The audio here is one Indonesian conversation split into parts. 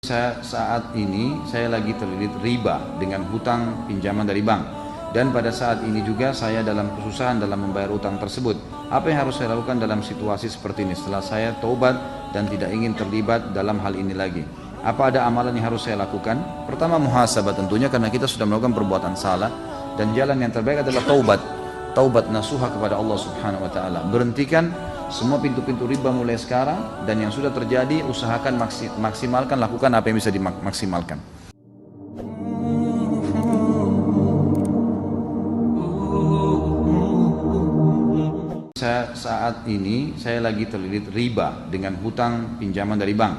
Saat ini saya lagi terlilit riba dengan hutang pinjaman dari bank, dan pada saat ini juga saya dalam kesusahan dalam membayar hutang tersebut. Apa yang harus saya lakukan dalam situasi seperti ini setelah saya taubat dan tidak ingin terlibat dalam hal ini lagi? Apa ada amalan yang harus saya lakukan? Pertama, muhasabah tentunya, karena kita sudah melakukan perbuatan salah, dan jalan yang terbaik adalah taubat nasuha kepada Allah Subhanahu wa taala. Berhentikan semua pintu-pintu riba mulai sekarang, dan yang sudah terjadi usahakan maksimalkan, lakukan apa yang bisa dimaksimalkan. Saat ini saya lagi terlilit riba dengan hutang pinjaman dari bank,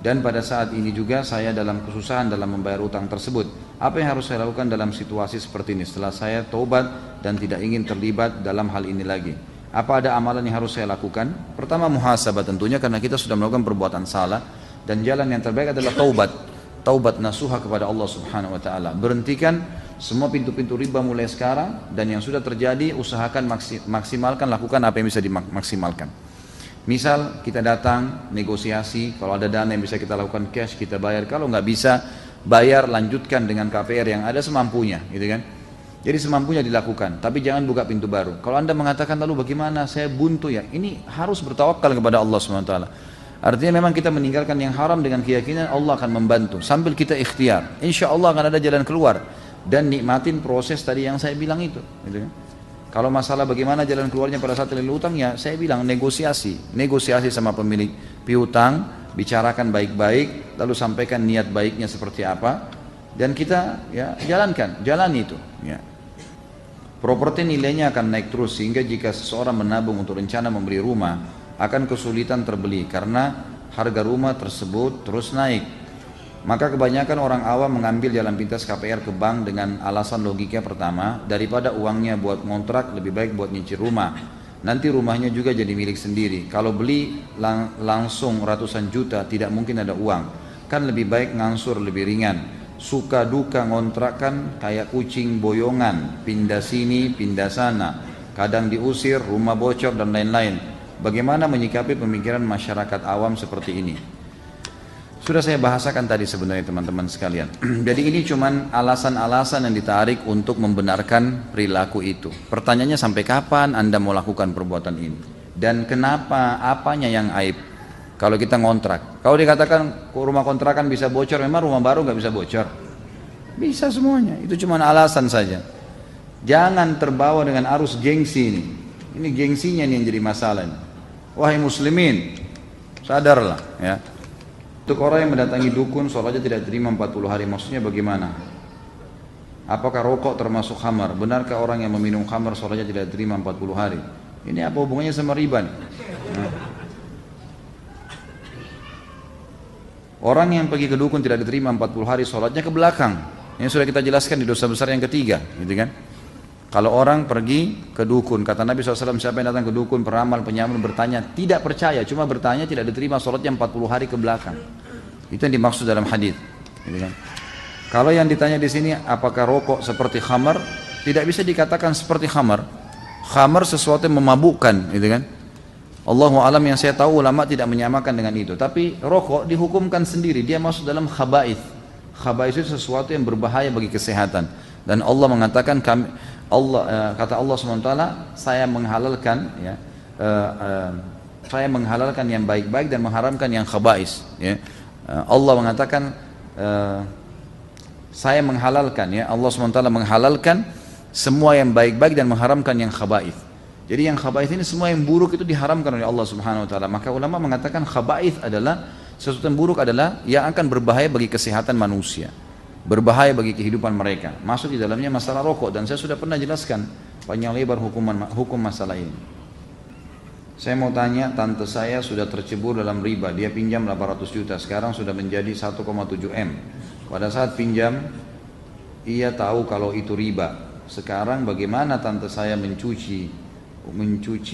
dan pada saat ini juga saya dalam kesusahan dalam membayar hutang tersebut. Apa yang harus saya lakukan dalam situasi seperti ini setelah saya taubat dan tidak ingin terlibat dalam hal ini lagi? Apa ada amalan yang harus saya lakukan? Pertama, muhasabah tentunya, karena kita sudah melakukan perbuatan salah, dan jalan yang terbaik adalah taubat nasuha kepada Allah Subhanahu wa taala. Berhentikan semua pintu-pintu riba mulai sekarang, dan yang sudah terjadi usahakan maksimalkan, lakukan apa yang bisa dimaksimalkan. Misal kita datang negosiasi, kalau ada dana yang bisa kita lakukan cash kita bayar, kalau nggak bisa bayar lanjutkan dengan KPR yang ada semampunya, gitu kan. Jadi semampunya dilakukan, tapi jangan buka pintu baru. Kalau Anda mengatakan lalu bagaimana, saya buntu ya, ini harus bertawakal kepada Allah SWT. Artinya memang kita meninggalkan yang haram dengan keyakinan Allah akan membantu, sambil kita ikhtiar. Insya Allah akan ada jalan keluar, dan nikmatin proses tadi yang saya bilang itu, gitu kan. Kalau masalah bagaimana jalan keluarnya pada saat terlilit utang, ya saya bilang negosiasi sama pemilik piutang, bicarakan baik-baik, lalu sampaikan niat baiknya seperti apa, dan kita ya jalani itu ya. Properti nilainya akan naik terus, sehingga jika seseorang menabung untuk rencana membeli rumah akan kesulitan terbeli karena harga rumah tersebut terus naik. Maka kebanyakan orang awam mengambil jalan pintas KPR ke bank dengan alasan logika pertama, daripada uangnya buat ngontrak lebih baik buat nyicil rumah. Nanti rumahnya juga jadi milik sendiri. Kalau beli langsung ratusan juta tidak mungkin ada uang. Kan lebih baik ngansur, lebih ringan. Suka duka ngontrakan kayak kucing boyongan, pindah sini pindah sana, kadang diusir, rumah bocor dan lain-lain. Bagaimana menyikapi pemikiran masyarakat awam seperti ini? Sudah saya bahasakan tadi sebenarnya teman-teman sekalian. Jadi ini cuman alasan-alasan yang ditarik untuk membenarkan perilaku itu. Pertanyaannya, sampai kapan Anda mau lakukan perbuatan ini? Dan kenapa, apanya yang aib? Kalau kita ngontrak, kalau dikatakan rumah kontrakan bisa bocor, memang rumah baru nggak bisa bocor? Bisa semuanya, itu cuma alasan saja. Jangan terbawa dengan arus gengsi ini. Ini gengsinya nih yang jadi masalah ini. Wahai muslimin, sadarlah ya. Untuk orang yang mendatangi dukun, sholatnya tidak terima 40 hari, maksudnya bagaimana? Apakah rokok termasuk khamar? Benarkah orang yang meminum khamar sholatnya tidak terima 40 hari? Ini apa hubungannya sama riba nih? Orang yang pergi ke dukun tidak diterima 40 hari sholatnya ke belakang. Ini sudah kita jelaskan di dosa besar yang ketiga, gitu kan? Kalau orang pergi ke dukun, kata Nabi SAW, siapa yang datang ke dukun, peramal, penyamun, bertanya, tidak percaya, cuma bertanya, tidak diterima sholatnya 40 hari ke belakang. Itu yang dimaksud dalam hadis, gitu kan? Kalau yang ditanya di sini, apakah rokok seperti khamar? Tidak bisa dikatakan seperti khamar. Khamar sesuatu yang memabukkan, gitu kan? Allahu alam, yang saya tahu ulama tidak menyamakan dengan itu. Tapi rokok dihukumkan sendiri, dia masuk dalam khaba'ith. Khaba'ith itu sesuatu yang berbahaya bagi kesehatan. Dan Allah mengatakan, kata Allah SWT, saya menghalalkan ya, saya menghalalkan yang baik-baik dan mengharamkan yang khaba'ith ya. Allah mengatakan saya menghalalkan ya, Allah SWT menghalalkan semua yang baik-baik dan mengharamkan yang khaba'ith. Jadi yang khaba'ith ini semua yang buruk itu diharamkan oleh Allah Subhanahu wa taala. Maka ulama mengatakan khaba'ith adalah sesuatu yang buruk, adalah yang akan berbahaya bagi kesehatan manusia, berbahaya bagi kehidupan mereka. Masuk di dalamnya masalah rokok, dan saya sudah pernah jelaskan panjang lebar hukum masalah ini. Saya mau tanya, tante saya sudah tercebur dalam riba, dia pinjam 800 juta, sekarang sudah menjadi 1,7 M. Pada saat pinjam, ia tahu kalau itu riba. Sekarang bagaimana tante saya mencuci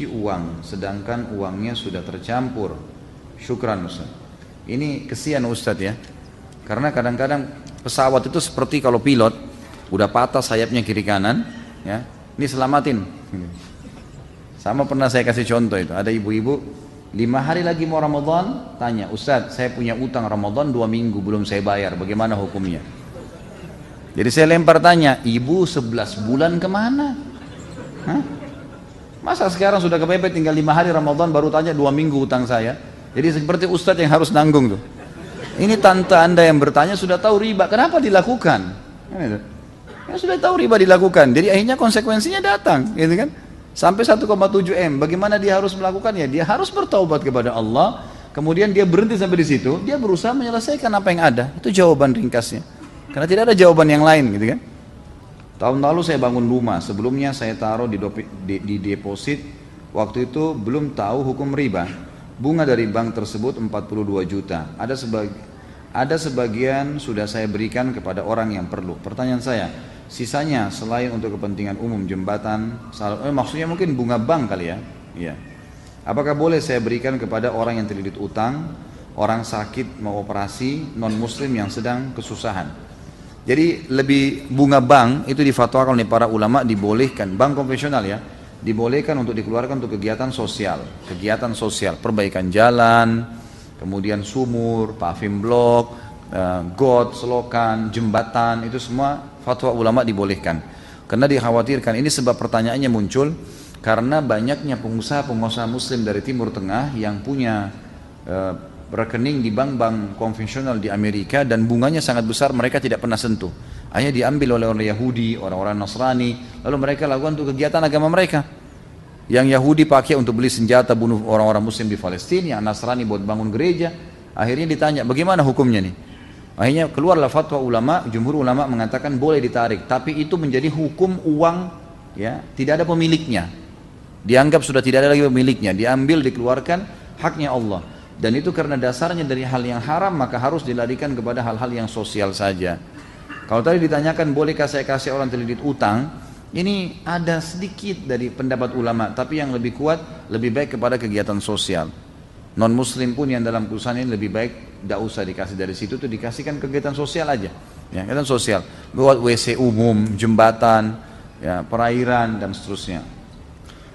uang, sedangkan uangnya sudah tercampur? Syukran Ustaz. Ini kesian Ustaz ya, karena kadang-kadang pesawat itu seperti kalau pilot udah patah sayapnya kiri kanan ya, ini selamatin. Sama pernah saya kasih contoh itu, ada ibu-ibu 5 hari lagi mau Ramadan, tanya, Ustadz saya punya utang Ramadan 2 minggu belum saya bayar, bagaimana hukumnya? Jadi saya lempar tanya, ibu 11 bulan kemana? Hah? Masa sekarang sudah kepepet tinggal 5 hari Ramadan baru tanya 2 minggu utang saya? Jadi seperti Ustadz yang harus nanggung tuh. Ini tante anda yang bertanya sudah tahu riba, kenapa dilakukan? Ya, sudah tahu riba dilakukan, jadi akhirnya konsekuensinya datang, gitu kan? Sampai 1,7 M, bagaimana dia harus melakukannya? Dia harus bertaubat kepada Allah, kemudian dia berhenti sampai di situ, dia berusaha menyelesaikan apa yang ada. Itu jawaban ringkasnya. Karena tidak ada jawaban yang lain, gitu kan? Tahun lalu saya bangun rumah, sebelumnya saya taruh di deposit, waktu itu belum tahu hukum riba. Bunga dari bank tersebut 42 juta. Ada sebagian sudah saya berikan kepada orang yang perlu. Pertanyaan saya, sisanya selain untuk kepentingan umum jembatan, maksudnya mungkin bunga bank kali ya. Iya. Apakah boleh saya berikan kepada orang yang terlilit utang, orang sakit mau operasi, non muslim yang sedang kesusahan? Jadi lebih bunga bank itu difatwakan oleh para ulama dibolehkan, bank konvensional ya, dibolehkan untuk dikeluarkan untuk kegiatan sosial, perbaikan jalan, kemudian sumur, paving block, got, selokan, jembatan, itu semua fatwa ulama dibolehkan. Karena dikhawatirkan, ini sebab pertanyaannya muncul karena banyaknya pengusaha muslim dari Timur Tengah yang punya rekening di bank-bank konvensional di Amerika dan bunganya sangat besar, mereka tidak pernah sentuh. Akhirnya diambil oleh orang Yahudi, orang-orang Nasrani, lalu mereka lakukan untuk kegiatan agama mereka. Yang Yahudi pakai untuk beli senjata bunuh orang-orang muslim di Palestina, yang Nasrani buat bangun gereja. Akhirnya ditanya, bagaimana hukumnya nih? Akhirnya keluarlah fatwa ulama, jumhur ulama mengatakan boleh ditarik, tapi itu menjadi hukum uang, ya, tidak ada pemiliknya. Dianggap sudah tidak ada lagi pemiliknya, diambil, dikeluarkan, haknya Allah. Dan itu karena dasarnya dari hal yang haram, maka harus dilarikan kepada hal-hal yang sosial saja. Kalau tadi ditanyakan bolehkah saya kasih orang terlilit utang, ini ada sedikit dari pendapat ulama, tapi yang lebih kuat, lebih baik kepada kegiatan sosial. Non muslim pun yang dalam kesusahan ini lebih baik tidak usah dikasih dari situ, tuh dikasihkan kegiatan sosial aja, ya, kegiatan sosial, buat WC umum, jembatan, ya, perairan dan seterusnya.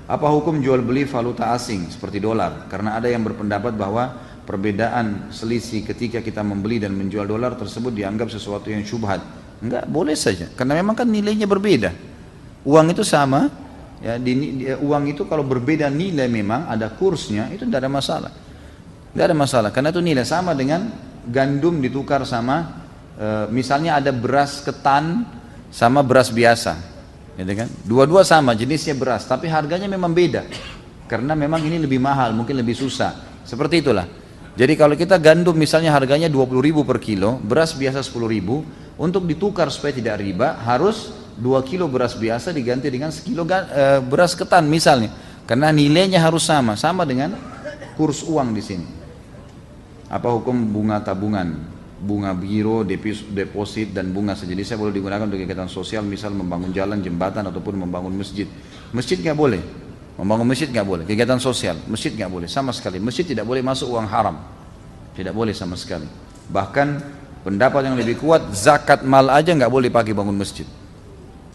Apa hukum jual beli valuta asing seperti dolar? Karena ada yang berpendapat bahwa perbedaan selisih ketika kita membeli dan menjual dolar tersebut dianggap sesuatu yang syubhat. Enggak, boleh saja, karena memang kan nilainya berbeda. Uang itu sama, ya, uang itu kalau berbeda nilai memang ada kursnya, itu tidak ada masalah. Tidak ada masalah, karena itu nilai sama dengan gandum ditukar sama, misalnya ada beras ketan sama beras biasa, gitu kan? Dua-dua sama jenisnya beras, tapi harganya memang beda, karena memang ini lebih mahal, mungkin lebih susah. Seperti itulah. Jadi kalau kita gandum misalnya harganya 20.000 per kilo, beras biasa 10.000, untuk ditukar supaya tidak riba harus 2 kilo beras biasa diganti dengan sekilo beras ketan misalnya, karena nilainya harus sama dengan kurs uang di sini. Apa hukum bunga tabungan, bunga biro, deposit dan bunga sejenisnya boleh digunakan untuk kegiatan sosial, misal membangun jalan, jembatan ataupun membangun masjid? Masjid nggak boleh, membangun masjid nggak boleh, kegiatan sosial masjid nggak boleh sama sekali. Masjid tidak boleh masuk uang haram, tidak boleh sama sekali. Bahkan pendapat yang lebih kuat, zakat mal aja nggak boleh pakai bangun masjid.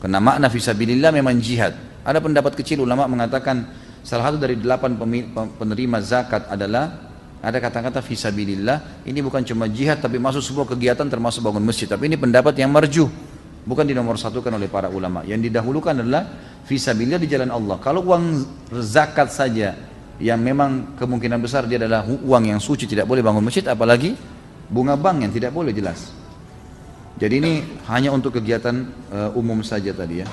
Karena makna fisabilillah memang jihad. Ada pendapat kecil ulama mengatakan salah satu dari 8 penerima zakat adalah ada kata-kata fisabilillah. Ini bukan cuma jihad tapi masuk sebuah kegiatan termasuk bangun masjid. Tapi ini pendapat yang marjuh, bukan dinomorsatukan oleh para ulama. Yang didahulukan adalah fisabilillah di jalan Allah. Kalau uang zakat saja yang memang kemungkinan besar dia adalah uang yang suci, tidak boleh bangun masjid, apalagi bunga bank yang tidak boleh, jelas. Jadi ini hanya untuk kegiatan umum saja tadi ya.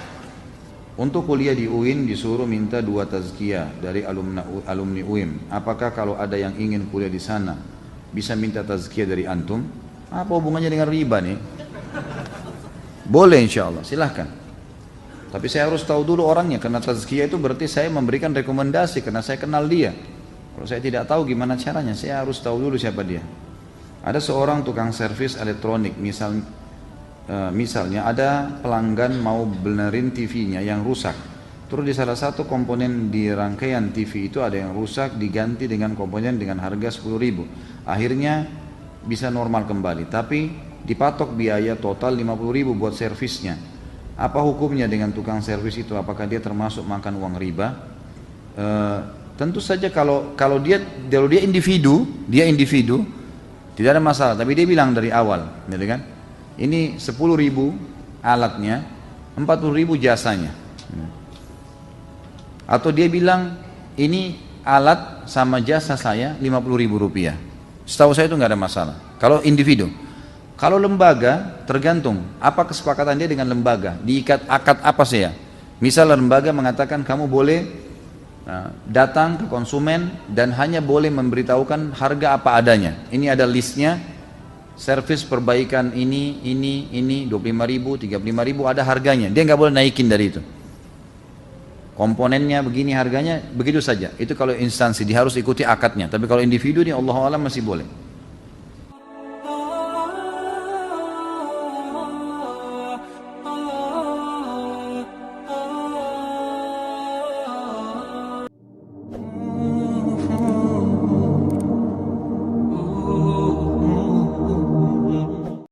Untuk kuliah di UIN disuruh minta 2 tazkiyah dari alumni UIN. Apakah kalau ada yang ingin kuliah di sana bisa minta tazkiyah dari antum? Apa hubungannya dengan riba nih? Boleh insya Allah, silahkan. Tapi saya harus tahu dulu orangnya, karena tazkiyah itu berarti saya memberikan rekomendasi karena saya kenal dia. Kalau saya tidak tahu gimana caranya, saya harus tahu dulu siapa dia. Ada seorang tukang servis elektronik, misalnya ada pelanggan mau benerin TV-nya yang rusak, terus di salah satu komponen di rangkaian TV itu ada yang rusak, diganti dengan komponen dengan harga 10.000, akhirnya bisa normal kembali, tapi dipatok biaya total 50.000 buat servisnya. Apa hukumnya dengan tukang servis itu? Apakah dia termasuk makan uang riba? Tentu saja kalau dia individu, tidak ada masalah. Tapi dia bilang dari awal, gitu kan? Ini 10.000 alatnya, 40.000 jasanya. Atau dia bilang ini alat sama jasa saya 50.000 rupiah. Setahu saya itu nggak ada masalah. Kalau individu. Kalau lembaga, tergantung apa kesepakatan dia dengan lembaga. Diikat akad apa saya? Misal lembaga mengatakan kamu boleh datang ke konsumen dan hanya boleh memberitahukan harga apa adanya. Ini ada listnya, servis perbaikan ini, 25.000, 35.000 ada harganya. Dia nggak boleh naikin dari itu. Komponennya begini harganya, begitu saja. Itu kalau instansi, dia harus ikuti akadnya. Tapi kalau individu, dia Allah alam masih boleh.